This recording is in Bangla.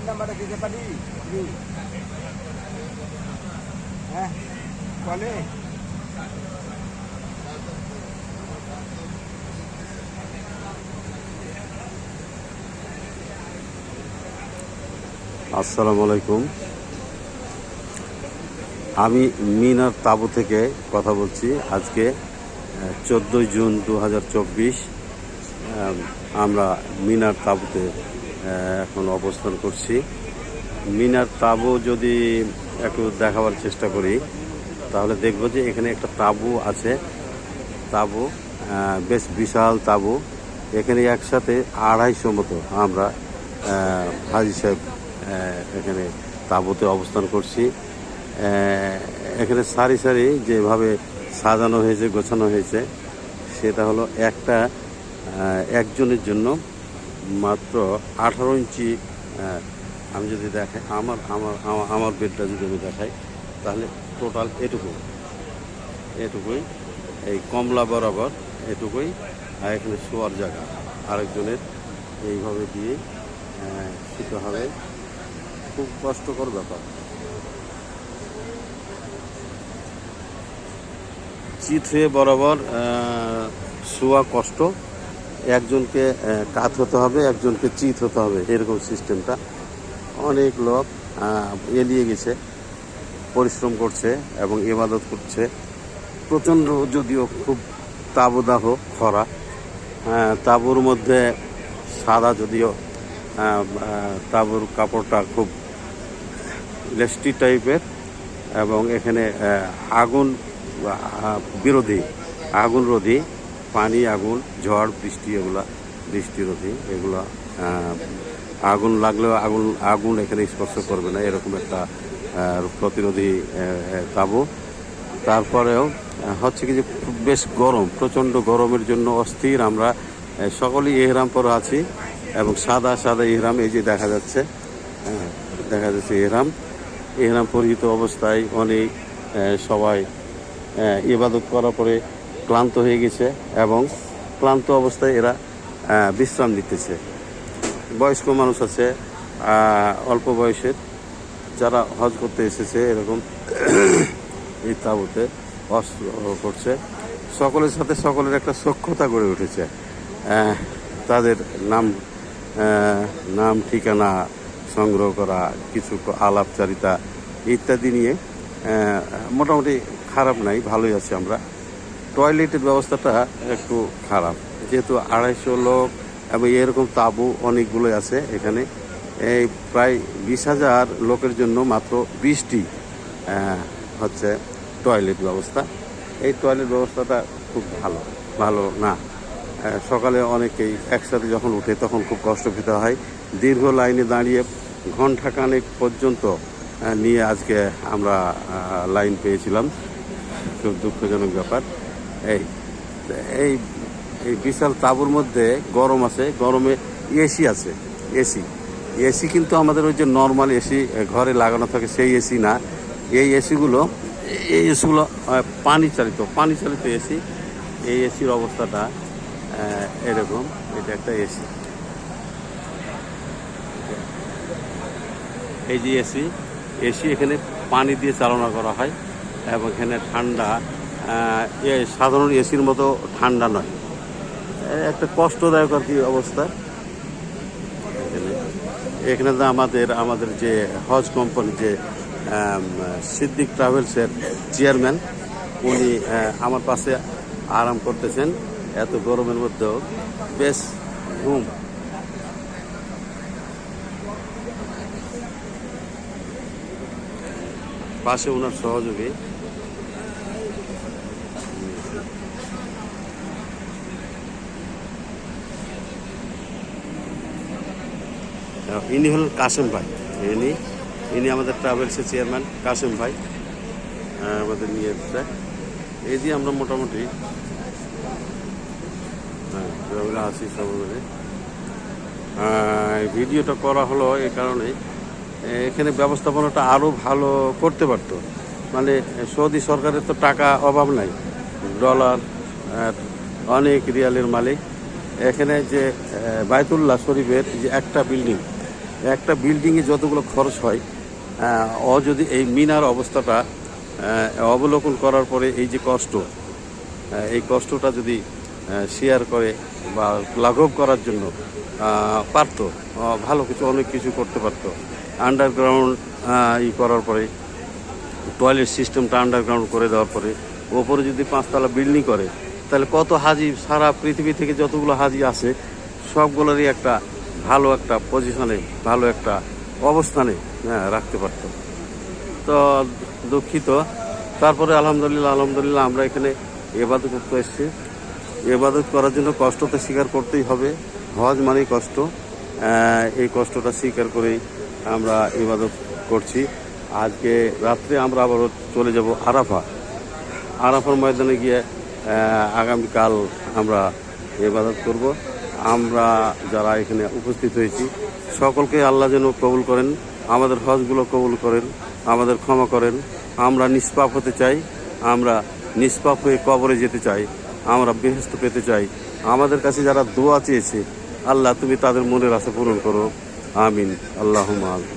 নাম্বারটা দিতে পারি? হ্যাঁ বলে আসসালামু আলাইকুম। আমি মিনার তাবু থেকে কথা বলছি। আজকে 14 জুন 2024। আমরা মিনার তাবুতে এখন অবস্থান করছি। মিনার তাবু যদি একটু দেখাবার চেষ্টা করি তাহলে দেখব যে এখানে একটা তাবু আছে। তাবু বেশ বিশাল তাবু। এখানে একসাথে 250 মতো আমরা হাজি সাহেব এখানে তাঁবুতে অবস্থান করছি। এখানে সারি সারি যেভাবে সাজানো হয়েছে, গোছানো হয়েছে, সেটা হলো একজনের জন্য মাত্র 18 ইঞ্চি। আমি যদি দেখাই আমার আমার আমার বেডটা যদি আমি দেখাই তাহলে টোটাল এটুকুই এই কমলা বরাবর এটুকুই। আর এখানে শোয়ার জায়গা আরেকজনের এইভাবে দিয়ে শুতে হবে। খুব কষ্টকর ব্যাপার। চিত হয়ে বরাবর শোয়া কষ্ট। একজনকে কাত হতে হবে, একজনকে চিত হতে হবে, এরকম সিস্টেমটা। অনেক লোক এলিয়ে গেছে, পরিশ্রম করছে এবং ইবাদত করছে। প্রচণ্ড যদিও খুব তাবদাহ খরা, তাঁবুর মধ্যে সাদা যদিও তাঁবুর কাপড়টা খুব লেস্টি টাইপের এবং এখানে আগুন রোধী পানি, আগুন, ঝড়, বৃষ্টি, বৃষ্টিরোধী এগুলো। আগুন লাগলেও আগুন এখানে স্পর্শ করবে না, এরকম একটা প্রতিরোধী তাঁবু। তারপরেও হচ্ছে কি যে বেশ গরম, প্রচণ্ড গরমের জন্য অস্থির। আমরা সকলেই ইহরাম পরে আছি এবং সাদা ইহরাম, এই যে দেখা যাচ্ছে ইহরাম পরিহিত অবস্থায় অনেক সবাই ইবাদত করার পরে ক্লান্ত হয়ে গেছে এবং ক্লান্ত অবস্থায় এরা বিশ্রাম নিতেছে। বয়স্ক মানুষ আছে, অল্প বয়সের যারা হজ করতে এসেছে, এরকম এই তাঁবুতে অস্ত্র করছে। সকলের সাথে সকলের একটা সখ্যতা গড়ে উঠেছে। তাদের নাম ঠিকানা সংগ্রহ করা, কিছু আলাপচারিতা ইত্যাদি নিয়ে মোটামুটি খারাপ নাই, ভালোই আছি আমরা। টয়লেটের ব্যবস্থাটা একটু খারাপ, যেহেতু 250 লোক এবং এরকম তাঁবু অনেকগুলোই আছে এখানে। এই প্রায় 20,000 লোকের জন্য মাত্র 20টি হচ্ছে টয়লেট ব্যবস্থা। এই টয়লেট ব্যবস্থাটা খুব ভালো না। সকালে অনেকেই একসাথে যখন উঠে তখন খুব কষ্ট পেতে হয়। দীর্ঘ লাইনে দাঁড়িয়ে ঘণ্টাখানেক পর্যন্ত নিয়ে আজকে আমরা লাইন পেয়েছিলাম। খুব দুঃখজনক ব্যাপার। এই বিশাল তাঁবুর মধ্যে গরম আছে, গরমে এসি আছে। এসি কিন্তু আমাদের ওই যে নর্মাল এসি ঘরে লাগানো থাকে সেই এসি না। এই এসিগুলো পানি চালিত এসি। এই এসির অবস্থাটা এরকম। এটা একটা এসি, এই যে এসি এখানে পানি দিয়ে চালনা করা হয় এবং এখানে ঠান্ডা, সাধারণ এসির মতো ঠান্ডা নয়, একটা কষ্টদায়ক আর কি অবস্থা। এখানে তো আমাদের যে হজ কোম্পানি, যে সিদ্দিক ট্রাভেলসের চেয়ারম্যান, উনি আমার পাশে আরাম করতেছেন এত গরমের মধ্যেও। বেশ ঘুম। পাশে ওনার সহযোগী। ইনি হলেন কাসেম ভাই। ইনি আমাদের ট্রাভেলসের চেয়ারম্যান কাসেম ভাই আমাদের নিয়ে এসছে। এই দিয়ে আমরা মোটামুটি আছি সব মিলে। ভিডিওটা করা হলো এই কারণে, এখানে ব্যবস্থাপনাটা আরও ভালো করতে পারতো। মানে সৌদি সরকারের তো টাকা অভাব নাই, ডলার অনেক রিয়ালের মালিক। এখানে যে বায়তুল্লাহ শরীফের যে একটা বিল্ডিং, একটা বিল্ডিংয়ে যতগুলো খরচ হয় ও যদি এই মিনার অবস্থাটা অবলোকন করার পরে এই যে কষ্ট, এই কষ্টটা যদি শেয়ার করে বা লাঘব করার জন্য পারতো, ভালো কিছু অনেক কিছু করতে পারতো। আন্ডারগ্রাউন্ড করার পরে টয়লেট সিস্টেমটা আন্ডারগ্রাউন্ড করে দেওয়ার পরে ওপরে যদি 5 তলা বিল্ডিং করে, তাহলে কত হাজি সারা পৃথিবী থেকে যতগুলো হাজি আছে সবগুলোরই একটা ভালো একটা পজিশনে, ভালো একটা অবস্থানে রাখতে পারত। তো দুঃখিত। তারপরে আলহামদুলিল্লাহ আমরা এখানে ইবাদত করতে এসেছি। ইবাদত করার জন্য কষ্ট তো স্বীকার করতেই হবে, হজ মানেই কষ্ট। এই কষ্টটা স্বীকার করেই আমরা ইবাদত করছি। আজকে রাত্রে আমরা আবারও চলে যাব আরাফার ময়দানে গিয়ে আগামীকাল আমরা ইবাদত করব। আমরা যারা এখানে উপস্থিত হয়েছি সকলকে আল্লাহ যেন কবুল করেন, আমাদের হজগুলো কবুল করেন, আমাদের ক্ষমা করেন। আমরা নিষ্পাপ হতে চাই, আমরা নিষ্পাপ হয়ে কবরে যেতে চাই, আমরা বেহেশত পেতে চাই। আমাদের কাছে যারা দোয়া চেয়েছে আল্লাহ তুমি তাদের মনের আশা পূরণ করো, আমিন। আল্লাহুম্মা আমিন।